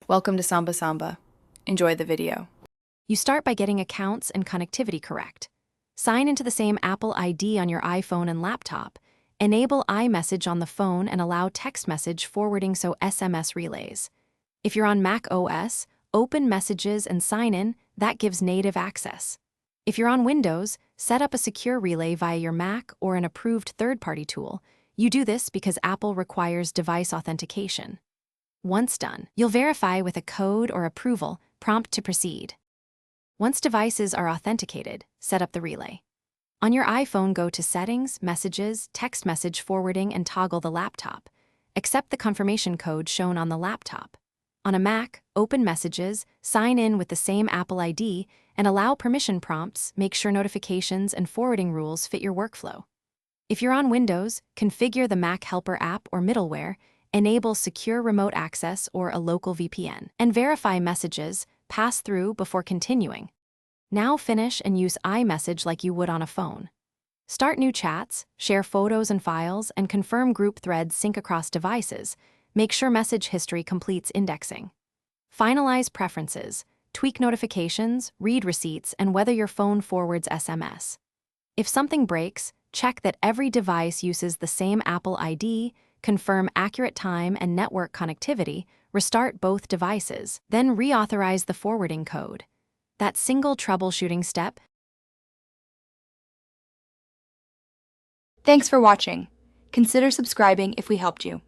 Welcome to Samba Samba. Enjoy the video. You start by getting accounts and connectivity correct. Sign into the same Apple ID on your iPhone and laptop. Enable iMessage on the phone and allow text message forwarding so SMS relays. If you're on Mac OS, open Messages and sign in. That gives native access. If you're on Windows, set up a secure relay via your Mac or an approved third-party tool. You do this because Apple requires device authentication. Once done, you'll verify with a code or approval prompt to proceed. Once devices are authenticated, set up the relay. On your iPhone, go to Settings, Messages, Text Message Forwarding, and toggle the laptop. Accept the confirmation code shown on the laptop. On a Mac, open Messages, sign in with the same Apple ID, and allow permission prompts. Make sure notifications and forwarding rules fit your workflow. If you're on Windows, configure the Mac Helper app or middleware, enable secure remote access or a local VPN, and verify messages pass through before continuing. Now finish and use iMessage like you would on a phone. Start new chats, share photos and files, and confirm group threads sync across devices. Make sure message history completes indexing. Finalize preferences, tweak notifications, read receipts, and whether your phone forwards SMS. If something breaks, check that every device uses the same Apple ID, confirm accurate time and network connectivity, restart both devices, then reauthorize the forwarding code. That single troubleshooting step. Thanks for watching. Consider subscribing if we helped you.